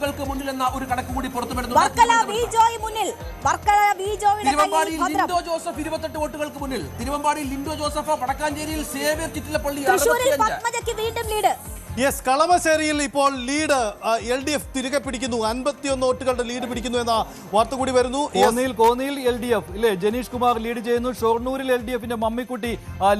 വോട്ടുകൾക്ക് മുന്നിൽ എന്ന ഒരു കണക്ക് കൂടി പുറത്തുവരുന്നു. തിരുവമ്പാടിയിൽ ലിൻഡോ ജോസഫ് 28 വോട്ടുകൾക്ക് മുന്നിൽ. തിരുവമ്പാടിയിൽ ലിൻഡോ ജോസഫ്, വടക്കാഞ്ചേരിയിൽ സേവ്യർ ചിറ്റിലപ്പള്ളി 65. യെസ്, കളമശ്ശേരിയിൽ ഇപ്പോൾ ലീഡ് LDF തിരികെ പിടിക്കുന്നു. 51 വോട്ടുകളുടെ ലീഡ് പിടിക്കുന്നു എന്ന വാർത്ത കൂടി വരുന്നു. കോന്നിയിൽ LDF ഇല്ലേ, ജനീഷ് കുമാർ ലീഡ് ചെയ്യുന്നു. ഷൊർണൂരിൽ LDFന്റെ മമ്മിക്കുട്ടി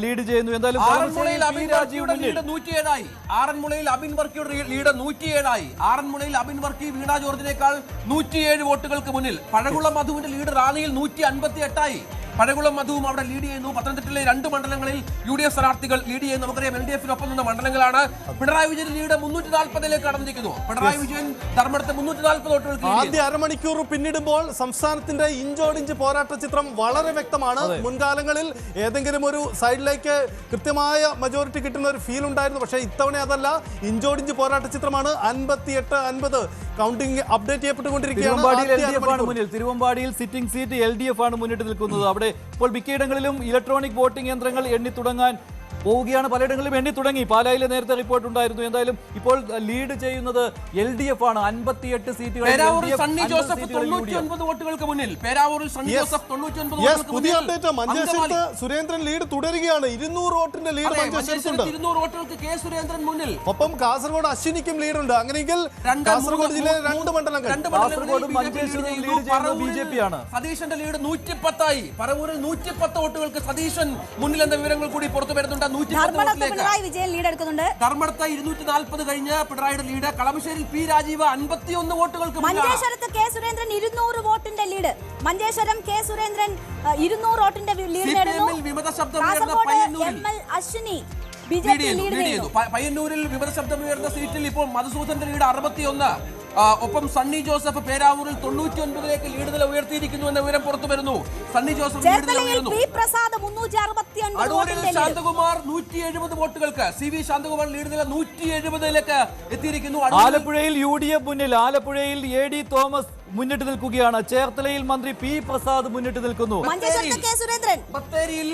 ലീഡ് ചെയ്യുന്നു. എന്തായാലും ആറന്മുളയിൽ അബിൻ വർക്കിയുടെ ലീഡ് 107 ആയി. ആറന്മുളയിൽ അബിൻ വർക്കിയുടെ ലീഡ് 107 ആയി. ആറന്മുളയിൽ അബിൻ വർക്കി വീണ ജോർജിനേക്കാൾ 107 വോട്ടുകൾക്ക് മുന്നിൽ. പഴകുളം മധുവിന്റെ ലീഡ് റാന്നിയിൽ 158 ആയി. പഴകുളം മധുവും അവിടെ ലീഡ് ചെയ്യുന്നു. പത്തനംതിട്ടയിലെ 2 മണ്ഡലങ്ങളിൽ UDF സ്ഥാനാർത്ഥികൾ ലീഡ് ചെയ്യുന്നു. നമുക്കറിയാം LDFിനൊപ്പം നിന്ന മണ്ഡലങ്ങളാണ്. പിണറായി വിജയൻ ലീഡ് 340ലേക്ക് കടന്നിരിക്കുന്നു. പിണറായി വിജയൻ ധർമ്മടത്ത് 340 വോട്ടുകൾക്ക്. ആദ്യ അരമണിക്കൂർ പിന്നിടുമ്പോൾ സംസ്ഥാനത്തിന്റെ ഇഞ്ചോടിഞ്ച് പോരാട്ട ചിത്രം വളരെ വ്യക്തമാണ്. മുൻകാലങ്ങളിൽ ഏതെങ്കിലും ഒരു സൈഡിലേക്ക് കൃത്യമായ മെജോറിറ്റി കിട്ടുന്ന ഒരു ഫീൽ ഉണ്ടായിരുന്നു. പക്ഷേ ഇത്തവണ അതല്ല, ഇഞ്ചോടിഞ്ച് പോരാട്ട ചിത്രമാണ്. 58-50 കൗണ്ടിംഗ് അപ്ഡേറ്റ് ചെയ്യപ്പെട്ടുകൊണ്ടിരിക്കുകയാണ്. തിരുവമ്പാടിയിൽ സിറ്റിംഗ് സീറ്റ് LDF ആണ് മുന്നിട്ട് നിൽക്കുന്നത്. അവിടെ ഇപ്പോൾ മിക്കയിടങ്ങളിലും ഇലക്ട്രോണിക് വോട്ടിംഗ് യന്ത്രങ്ങൾ എണ്ണി തുടങ്ങാൻ പോവുകയാണ്. പലയിടങ്ങളിലും എണ്ണി തുടങ്ങി. പാലായിലെ നേരത്തെ റിപ്പോർട്ട് ഉണ്ടായിരുന്നു. എന്തായാലും ഇപ്പോൾ ലീഡ് ചെയ്യുന്നത് LDF ആണ്. 58 സീറ്റുകൾ. പുതിയ അപ്ഡേറ്റ്, മഞ്ചേശ്വരത്ത് സുരേന്ദ്രൻ ലീഡ് തുടരുകയാണ്. 200 വോട്ടിന്റെ ലീഡ് മഞ്ചേശ്വരത്തുണ്ട്. ഒപ്പം കാസർഗോഡ് അശ്വിനിക്കും ലീഡുണ്ട്. അങ്ങനെയെങ്കിൽ കാസർഗോഡ് ജില്ലയിലെ 2 മണ്ഡലങ്ങൾ BJP ആണ്. സതീശന്റെ ലീഡ് 110 ആയി. പറവൂരിൽ 110 വോട്ടുകൾക്ക് സതീശൻ മുന്നിൽ എന്ന വിവരങ്ങൾ കൂടി പുറത്തു വരുന്നുണ്ട്. ധർമ്മടത്ത് 240 കഴിഞ്ഞ് പിണറായിയുടെ ലീഡ്. കളമശ്ശേരിയിൽ P രാജീവ് 51 വോട്ടുകൾക്ക്. മഞ്ചേശ്വരത്ത് K സുരേന്ദ്രൻ 200 വോട്ടിന്റെ ലീഡ്. മഞ്ചേശ്വരം K സുരേന്ദ്രൻ 200 വോട്ടിന്റെ ലീഡ് നേടുന്നു. വിമത ശബ്ദം അശ്വിനി പയ്യന്നൂരിൽ വിമത ശബ്ദം ഉയർന്ന സീറ്റിൽ ഇപ്പോൾ മധുസൂദന്റെ ലീഡ് 61. ഒപ്പം സണ്ണി ജോസഫ് പേരാവൂരിൽ 99ലേക്ക് ലീഡ് നില ഉയർത്തിയിരിക്കുന്നു എന്ന വിവരം പുറത്തു വരുന്നു. സണ്ണി ജോസഫ് അടൂരിൽ ശാന്തകുമാർ 170 വോട്ടുകൾക്ക്. CV ശാന്തകുമാർ ലീഡ് നില 170ലേക്ക് എത്തിയിരിക്കുന്നു. ആലപ്പുഴയിൽ UDF മുന്നിൽ. ആലപ്പുഴയിൽ AD തോമസ് മുന്നിട്ട് നിൽക്കുകയാണ്. ചേർത്തലയിൽ മന്ത്രി P പ്രസാദ് മുന്നിട്ട് നിൽക്കുന്നു. ബത്തേരിയിൽ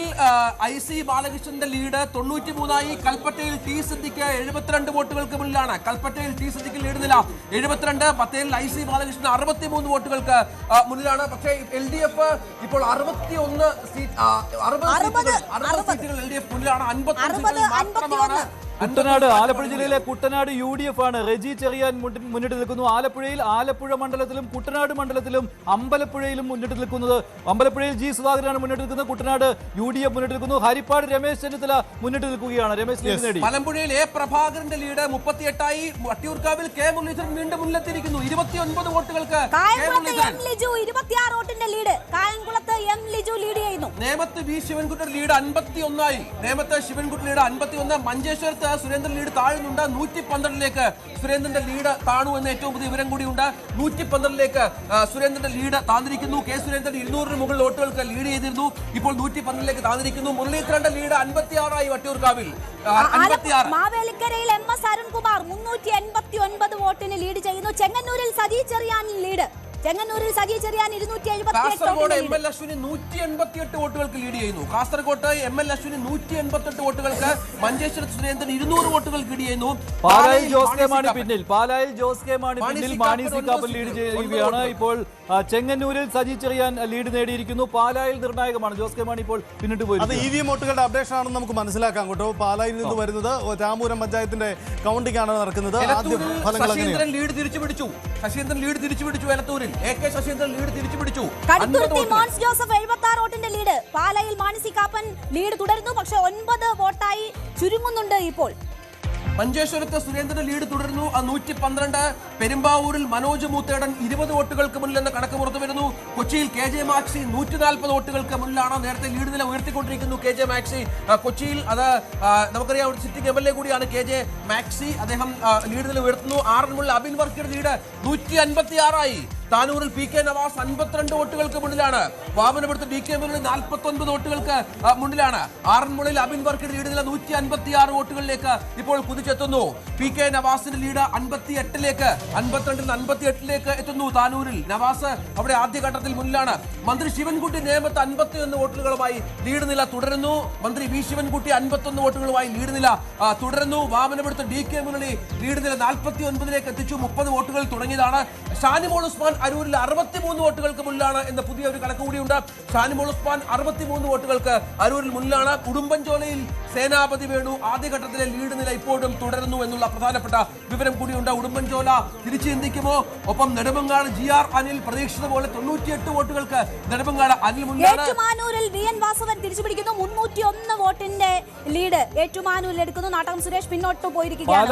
IC ബാലകൃഷ്ണന്റെ ലീഡ് 93 ആയി. കൽപ്പറ്റയിൽ T സിദ്ദിഖ് 72 വോട്ടുകൾക്ക് മുന്നിലാണ്. കൽപ്പറ്റയിൽ T സിദ്ദിഖ് ലീഡ് നില 72. ബത്തേരിയിൽ IC ബാലകൃഷ്ണൻ 63 വോട്ടുകൾക്ക് മുന്നിലാണ്. പക്ഷേ LDF ഇപ്പോൾ 61 സീറ്റുകൾ LDF മുന്നിലാണ്. 50 മാത്രമാണ്. കുട്ടനാട്, ആലപ്പുഴ ജില്ലയിലെ കുട്ടനാട് UDF ആണ്. റെജി ചെറിയാൻ മുന്നിട്ട് നിൽക്കുന്നു. ആലപ്പുഴയിൽ ആലപ്പുഴ മണ്ഡലത്തിലും കുട്ടനാട് മണ്ഡലത്തിലും അമ്പലപ്പുഴയിലും മുന്നിട്ട് നിൽക്കുന്നത്. അമ്പലപ്പുഴയിൽ G സുധാകരനാണ് മുന്നിട്ട് നിൽക്കുന്നത്. കുട്ടനാട് UDF മുന്നിട്ട് നിൽക്കുന്നു. ഹരിപ്പാട് രമേശ് ചെന്നിത്തല മുന്നിട്ട് നിൽക്കുകയാണ്. രമേശ് ലീഡ് നേടി. മലമ്പുഴയിൽ A പ്രഭാകരന്റെ ലീഡ് 38 ആയി. വട്ടിയൂർക്കാവിൽ K മുരളീധരൻ വീണ്ടും മുന്നിലെത്തിയിരിക്കുന്നു. 29 വോട്ടുകൾക്ക്. നേമത്ത് V ശിവൻകുട്ടിയുടെ ലീഡ് 51 ആയി. നേമത്ത് ശിവൻകുട്ടി ലീഡ് 51. മഞ്ചേശ്വരത്ത് സുരേന്ദ്രൻ ലീഡ് താഴുന്നുണ്ട്. 112ലേക്ക് സുരേന്ദ്രന്റെ ലീഡ് താണു എന്ന ഏറ്റവും പുതിയ വിവരം കൂടിയുണ്ട്. 112ലേക്ക് സുരേന്ദ്രന്റെ ലീഡ് താന്നിരിക്കുന്നു. K സുരേന്ദ്രൻ 200 മുകളിൽ വോട്ടുകൾക്ക് ലീഡ് ചെയ്തിരുന്നു. ഇപ്പോൾ 112ലേക്ക് താന്നിരിക്കുന്നു. മുരളീധരന്റെ ലീഡ് 56 ആയി. വട്ടിയൂർക്കാവിൽ 56. മാവേലിക്കരയിൽ MS അരുൺകുമാർ 389 വോട്ടിന് ലീഡ് ചെയ്യുന്നു. ചെങ്ങന്നൂരിൽ സജി ചെറിയാൻ ലീഡ്. ചെങ്ങന്നൂരിൽ സജി ചെറിയാൻ 278. കാസർഗോഡ് ML അശ്വിനി 188 വോട്ടുകൾക്ക് ലീഡ് ചെയ്യുന്നു. കാസർഗോഡ് ML അശ്വിനി 188 വോട്ടുകൾക്ക്. മഞ്ചേശ്വരത്ത് സുരേന്ദ്രൻ 200 വോട്ടുകൾക്ക് ലീഡ് ചെയ്യുന്നു. പാലായിൽ ജോസ് കെ മാണി പിന്നിൽ. മാണി സി കാപ്പൻ ലീഡ് ചെയ്യുകയാണ്. ഇപ്പോൾ ചെങ്ങന്നൂരിൽ സജി ചെറിയാൻ ലീഡ് നേടിയിരിക്കുന്നു. പാലായിൽ നിർണായകമാണ്. ജോസ് കെ മാണി ഇപ്പോൾ പിന്നിട്ട് പോയി. അത് EVM വോട്ടുകളുടെ അപ്ഡേഷൻ ആണെന്ന് നമുക്ക് മനസ്സിലാക്കാം കേട്ടോ. പാലായിൽ നിന്ന് വരുന്നത് രാമൂരം പഞ്ചായത്തിന്റെ കൗണ്ടിംഗ് ആണ് നടക്കുന്നത്. ശശീന്ദ്രൻ ലീഡ് തിരിച്ചുപിടിച്ചു. എലത്തൂരിൽ AK ശശീന്ദ്രൻ ലീഡ് തിരിച്ചുപിടിച്ചു. മോൻസ് ജോസഫ് 76 വോട്ടിന്റെ ലീഡ്. പാലായിൽ മാനസി കാപ്പൻ ലീഡ് തുടരുന്നു. പക്ഷേ 9 വോട്ടായി ചുരുങ്ങുന്നുണ്ട് ഇപ്പോൾ. മഞ്ചേശ്വരത്ത് സുരേന്ദ്രന്റെ ലീഡ് തുടരുന്നു. 112. പെരുമ്പാവൂരിൽ മനോജ് മൂത്തേടൻ 20 വോട്ടുകൾക്ക് മുന്നിലെന്ന കണക്ക് പുറത്തു വരുന്നു. കൊച്ചിയിൽ KJ മാക്സി 140 വോട്ടുകൾക്ക് മുന്നിലാണ്. നേരത്തെ ലീഡ് നില ഉയർത്തിക്കൊണ്ടിരിക്കുന്നു KJ മാക്സി. കൊച്ചിയിൽ അത് നമുക്കറിയാം, ഒരു സിറ്റിംഗ് MLA കൂടിയാണ് KJ മാക്സി. അദ്ദേഹം ലീഡ് നില ഉയർത്തുന്നു. ആറന്മുള അബിൻ വർക്കിയുടെ ലീഡ് 156 ആയി. താനൂരിൽ PK നവാസ് 52 വോട്ടുകൾക്ക് മുന്നിലാണ്. വാമനപുരത്ത് DK മുരളി 49 വോട്ടുകൾക്ക് മുന്നിലാണ്. ആറന്മുളയിൽ അബിൻ വർക്കിയുടെ ലീഡ് നില 156 വോട്ടുകളിലേക്ക് ഇപ്പോൾ കുതിച്ചെത്തുന്നു. PK നവാസിന്റെ ലീഡ് 58ലേക്ക് 52-ൽ 58ലേക്ക് എത്തുന്നു. താനൂരിൽ നവാസ് അവിടെ ആദ്യഘട്ടത്തിൽ മുന്നിലാണ്. മന്ത്രി ശിവൻകുട്ടി നേമത്ത് 51 വോട്ടുകളുമായി ലീഡ് നില തുടരുന്നു. മന്ത്രി വി ശിവൻകുട്ടി 51 വോട്ടുകളുമായി ലീഡ് നില തുടരുന്നു. വാമനപുരത്ത് DK മുരളി ലീഡ് നില 49ലേക്ക് എത്തിച്ചു. 30 വോട്ടുകൾ തുടങ്ങിയതാണ്. ഷാനിമോൾ ഉസ്മാൻ അരൂരിൽ 63 വോട്ടുകൾക്ക് മുന്നിലാണ് എന്ന പുതിയ ഒരു കണക്ക് കൂടിയുണ്ട്. ഷാനിമോൾ ഉസ്മാൻ 63 വോട്ടുകൾക്ക് അരൂരിൽ മുന്നിലാണ്. ഉടുമ്പൻചോലയിൽ സേനാപതി വേണു ആദ്യഘട്ടത്തിലെ ലീഡ് നില ഇപ്പോഴും തുടരുന്നു എന്നുള്ള പ്രധാനപ്പെട്ട വിവരം കൂടിയുണ്ട്. ഉടുമ്പൻചോല തിരിച്ചു ചിന്തിക്കുമോ? ഒപ്പം നെടുമങ്ങാട് GR അനിൽ പ്രതീക്ഷിച്ച പോലെ 98 വോട്ടുകൾക്ക് നെടുമങ്ങാട് അനിൽ മുന്നിലാണ്. ഏറ്റുമാനൂരിൽ VN വാസവൻ തിരിച്ചുപിടിക്കുന്നു. 301 വോട്ടിന്റെ ലീഡ് ഏറ്റുമാനൂരിൽ എടുക്കുന്നു. നാട്ടകം സുരേഷ് പിന്നോട്ട് പോയിരിക്കുകയാണ്.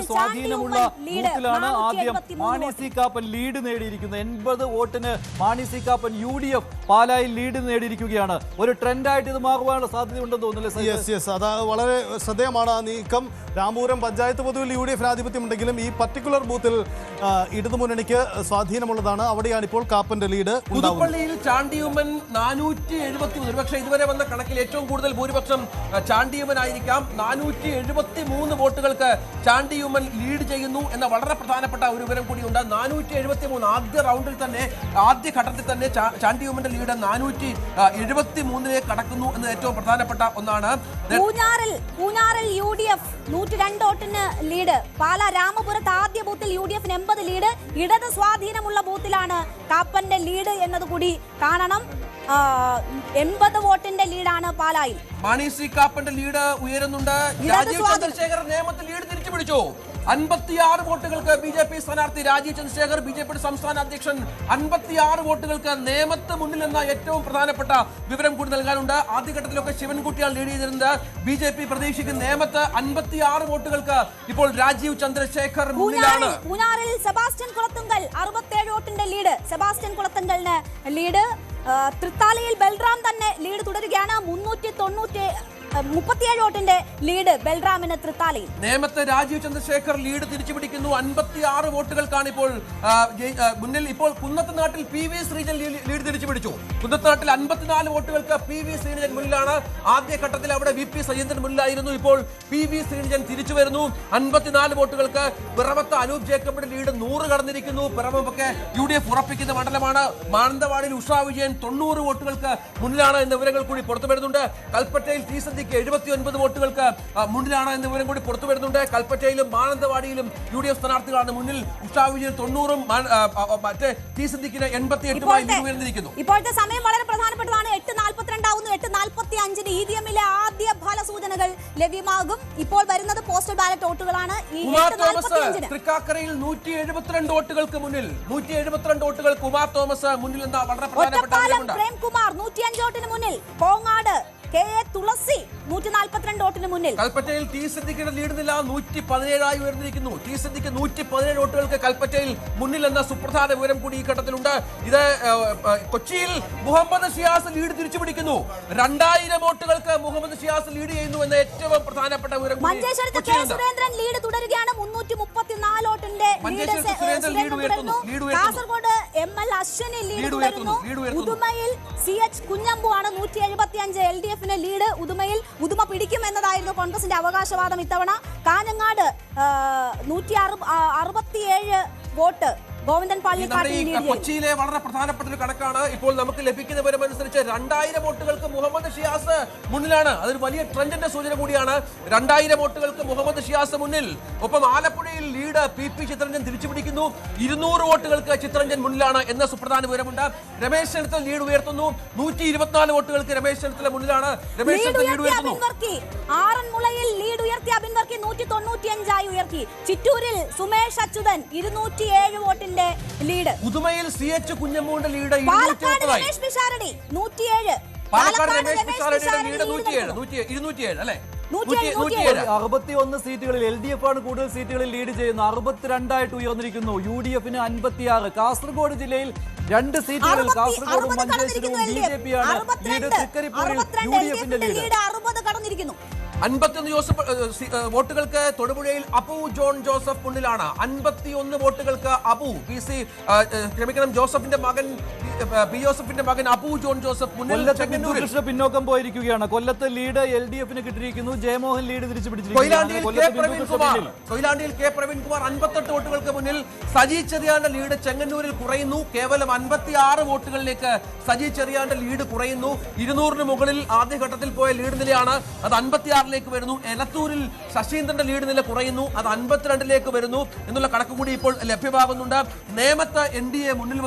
സ്വാധീനമുള്ള ബൂത്തിലാണ് ആദ്യം മാണി സി കാപ്പൻ ലീഡ് നേടിയിരിക്കുന്നത്. 80 വോട്ടിന് മാണി സി കാപ്പൻ UDF പാലായിൽ ലീഡ് നേടിയിരിക്കുകയാണ്. ഒരു ട്രെൻഡായിട്ട് ഇത് മാറുവാനുള്ള സാധ്യതയുണ്ടെന്ന് തോന്നുന്നില്ല? യെസ്, അത് വളരെ ശ്രദ്ധേയമാണ് ആ നീക്കം. രാമപുരം പഞ്ചായത്ത് പൊതുവിൽ UDF ആധിപത്യമുണ്ടെങ്കിലും ഈ പർട്ടിക്കുലർ ബൂത്തിൽ ഇടതുമുന്നണിക്ക് സ്വാധീനമുള്ളതാണ്. അവിടെയാണ് ഇപ്പോൾ കാപ്പന്റെ ലീഡ്. പുതുപ്പള്ളിയിൽ ചാണ്ടിയുമ്മൻ 471, പക്ഷേ ഇതുവരെ വന്ന കണക്കിൽ ഏറ്റവും കൂടുതൽ ഭൂരിപക്ഷം ചാണ്ടിയുമ്മൻ ആയിരിക്കാം. 473 വോട്ടുകൾക്ക് ചാണ്ടിയുമ്മൻ ലീഡ് ചെയ്യുന്നു എന്ന വളരെ പ്രധാനപ്പെട്ട ഒരു വിവരം കൂടിയുണ്ട്. 473 ആദ്യ റൗണ്ടിൽ തന്നെ ആദ്യ ഘട്ടത്തിൽ തന്നെ ചാണ്ടിയുമ്മന്റെ ലീഡ് 473 കടക്കുന്നു എന്നത് ഏറ്റവും പ്രധാനപ്പെട്ട ഒന്നാണ്. പൂഞ്ഞാറിൽ UDF 102 വോട്ടിന് ലീഡ്. പാല രാമപുരത്ത് ആദ്യ ബൂത്തിൽ UDF 80 ലീഡ്. ഇടത് സ്വാധീനമുള്ള ബൂത്തിലാണ് കാപ്പന്റെ ലീഡ് എന്നതുകൂടി കാണണം. 80 വോട്ടിന്റെ ലീഡാണ് പാലായിൽ. മാണി സി കാപ്പന്റെ ലീഡ് ഉയരുന്നുണ്ട്. രാജീവ് ചന്ദ്രശേഖർ നേമത്തിൽ ലീഡ് തിരിച്ചു പിടിച്ചു. 56 വോട്ടുകൾക്ക് BJP സ്ഥാനാർത്ഥി രാജീവ് ചന്ദ്രശേഖർ, BJP സംസ്ഥാന അധ്യക്ഷൻ 56 വോട്ടുകൾക്ക് നേമത്ത് മുന്നിൽ എന്ന ഏറ്റവും പ്രധാനപ്പെട്ട വിവരം കൂടി നൽകാനുണ്ട്. ആദ്യഘട്ടത്തിലൊക്കെ ശിവൻകുട്ടിയാണ് ലീഡ് ചെയ്തിരുന്നത്. BJP പ്രതീക്ഷിക്കുന്ന നേമത്ത് 56 വോട്ടുകൾക്ക് ഇപ്പോൾ രാജീവ് ചന്ദ്രശേഖർ മുന്നിലാണ്. പൂഞ്ഞാറിൽ സെബാസ്റ്റ്യൻ കുളത്തുങ്കൽ 67 വോട്ടിന്റെ ലീഡ്. സെബാസ്റ്റ്യൻ കുളത്തുങ്കലിന് ലീഡ്. തൃത്താലയിൽ ബൽറാം തന്നെ ലീഡ് തുടരുകയാണ്. 37 വോട്ടിന്റെ ലീഡ് ബൽറാമിന് തൃത്താലയിൽ. നേമത്തെ രാജീവ് ചന്ദ്രശേഖർ ലീഡ് തിരിച്ചുപിടിക്കുന്നു. 56 വോട്ടുകൾക്കാണ് ഇപ്പോൾ മുന്നിൽ. ഇപ്പോൾ കുന്നത്തുനാട്ടിൽ PV ശ്രീജൻ ലീഡ് തിരിച്ചുപിടിച്ചു. കുന്നത്തുനാട്ടിൽ 54 വോട്ടുകൾക്ക് PV ശ്രീജൻ മുന്നിലാണ്. ആദ്യഘട്ടത്തിൽ അവിടെ VP സജീന്ദ്രൻ മുന്നിലായിരുന്നു. ഇപ്പോൾ PV ശ്രീജൻ തിരിച്ചു വരുന്നു. 54 വോട്ടുകൾക്ക്. പിറവത്ത് അനൂപ് ജേക്കബിന്റെ ലീഡ് 100 കടന്നിരിക്കുന്നു. പിറവമൊക്കെ UDF ഉറപ്പിക്കുന്ന മണ്ഡലമാണ്. മാനന്തവാടിയിൽ ഉഷാ വിജയൻ 90 വോട്ടുകൾക്ക് മുന്നിലാണ് എന്ന വിവരങ്ങൾ കൂടി പുറത്തു വരുന്നുണ്ട്. കൽപ്പറ്റയിൽ T 79 വോട്ടുകൾക്ക് മുന്നിലാണ് എന്ന വിവരം കൂടി പുറത്തു വരുന്നുണ്ട്. കൽപ്പറ്റയിലും മാനന്തവാടിയിലും UDF സ്ഥാനാർത്ഥികളാണ് മുന്നിൽ. ഉഷാ വിജയൻ 90-ഉം മറ്റേ T സിദ്ദിഖിന് 88-മായി ഉയർന്നിരിക്കുന്നു. ഇപ്പോഴത്തെ സമയം വളരെ പ്രധാനപ്പെട്ടതാണ്. 8:42 ആവുന്നു. 8:45-ന് EVM-ലെ ആദ്യ ഫലസൂചനകൾ ലഭ്യമാകും. ഇപ്പോൾ വരുന്നത് പോസ്റ്റൽ ബാലറ്റ് വോട്ടുകളാണ്. തൃക്കാക്കരയിൽ 172 വോട്ടുകൾക്ക് മുന്നിൽ. 172 വോട്ടുകൾക്ക് ഉമാ തോമസ് മുന്നിൽ എന്ന വളരെ പ്രധാനപ്പെട്ട പ്രേംകുമാർ 105 വോട്ടിന് മുന്നിൽ. കോങ്ങാട് KA തുളസി 142 വോട്ടിന് മുന്നിൽ. കൽപ്പറ്റയിൽ T സിദ്ദിഖിന്റെ ലീഡ് നില 117 ഉയർന്നിരിക്കുന്നു. T സിദ്ദിഖ് 117 വോട്ടുകൾക്ക് കൽപ്പറ്റയിൽ മുന്നിൽ എന്ന സുപ്രധാന വിവരം കൂടി ഈ ഘട്ടത്തിലുണ്ട്. ഇത് കൊച്ചിയിൽ മുഹമ്മദ് ഷിയാസ് ലീഡ് തിരിച്ചുപിടിക്കുന്നു. 2000 വോട്ടുകൾക്ക് മുഹമ്മദ് ഷിയാസ് ലീഡ് ചെയ്യുന്നു എന്ന ഏറ്റവും പ്രധാനപ്പെട്ട വിവരം. മഞ്ചേശ്വരത്ത് K സുരേന്ദ്രൻ ലീഡ് തുടരുകയാണ്. 334 വോട്ടിന്റെ lead. Kasaragod ML Ashwini lead തുടരുന്നു. ഉദുമയിൽ CH കുഞ്ഞമ്പു ആണ് 175 LDF-ന് ലീഡ്. ഉദുമ പിടിക്കും എന്നതായിരുന്നു കോൺഗ്രസിന്റെ അവകാശവാദം ഇത്തവണ. കാഞ്ഞങ്ങാട് 167 വോട്ട് ഗോവിന്ദൻ പള്ളിക്കാട്ടിൽ. കൊച്ചിയിലെ വളരെ പ്രധാനപ്പെട്ട ഒരു കണക്കാണ് ഇപ്പോൾ നമുക്ക് ലഭിക്കുന്ന വിവരമനുസരിച്ച് 2000 വോട്ടുകൾക്ക് മുഹമ്മദ് ഷിയാസ് മുന്നിലാണ്. അതൊരു വലിയ ട്രെൻഡിന്റെ സൂചന കൂടിയാണ്. 2000 വോട്ടുകൾക്ക് മുഹമ്മദ് ഷിയാസ് മുന്നിൽ. ഒപ്പം ആലപ്പുഴയിൽ ലീഡ് PP ചിത്രരഞ്ജൻ തിരിച്ചുപിടിക്കുന്നു. 200 വോട്ടുകൾക്ക് ചിത്രരഞ്ജൻ മുന്നിലാണ് എന്ന സുപ്രധാന വിവരമുണ്ട്. രമേശ് ചെന്നിത്തല ലീഡ് ഉയർത്തുന്നു. 124 വോട്ടുകൾക്ക് രമേശ് ചെന്നിത്തല മുന്നിലാണ്. രമേശ് ചെന്നിത്തല ലീഡ് ഉയർത്തുന്നു. ആറന്മുളയിൽ ലീഡ് ഉയർത്തിയ അബിൻ വർക്കി 195 ഉയർത്തി. ചിറ്റൂരിൽ സുമേഷ് അച്യുതൻ 207 വോട്ടിന്റെ ലീഡ്. ഉദുമയിൽ CH കുഞ്ഞമ്മൂന്റെ ലീഡ് 107. പാലക്കാട് രമേശ് പിഷാരടി 107. പാലക്കാട് രമേശ് പിഷാരടിയുടെ ലീഡ് 207 അല്ലേ? 61 സീറ്റുകളിൽ LDF ആണ് കൂടുതൽ സീറ്റുകളിൽ ലീഡ് ചെയ്യുന്നു. 62 ഉയർന്നിരിക്കുന്നു. UDF-ന് 56. കാസർഗോഡ് ജില്ലയിൽ 2 സീറ്റുകളിൽ കാസർഗോഡും മഞ്ചേശ്വരവും BJP ആണ് ലീഡ്. തൃക്കരിപ്പൂരിൽ UDF-ന്റെ ലീഡ് 60 കടന്നിരിക്കുന്നു. 51 വോട്ടുകൾക്ക് തൊടുപുഴയിൽ അബു ജോൺ ജോസഫ് മുന്നിലാണ്. 51 വോട്ടുകൾക്ക് അബു ജോസഫിന്റെ മകൻ പി ജോസഫിന്റെ മകൻ അബു ജോൺ ജോസഫ് മുന്നിൽ. കൃഷ്ണ പിന്നോക്കം പോയിരിക്കുകയാണ്. കൊല്ലത്ത് ലീഡ് LDF-ന് കിട്ടിയിരിക്കുന്നു. ജയമോഹൻ ലീഡ് തിരിച്ചു കൊയിലാണ്ടിയിൽ കെ പ്രവീൺകുമാർ 58 വോട്ടുകൾക്ക് മുന്നിൽ. സജി ചെറിയാന്റെ ലീഡ് ചെങ്ങന്നൂരിൽ കുറയുന്നു. കേവലം 56 വോട്ടുകളിലേക്ക് സജി ചെറിയാന്റെ ലീഡ് കുറയുന്നു. 200-ന് മുകളിൽ ആദ്യഘട്ടത്തിൽ പോയ ലീഡ് നിലയാണ്, അത് 56-ലേക്ക് വരുന്നു. എലത്തൂരിൽ ശശീന്ദ്രന്റെ ലീഡ് നില കുറയുന്നു, അത് 52-ലേക്ക് വരുന്നു എന്നുള്ള കണക്ക് കൂടി ഇപ്പോൾ ലഭ്യമാകുന്നുണ്ട്. നേമത്ത് NDA മുന്നിൽ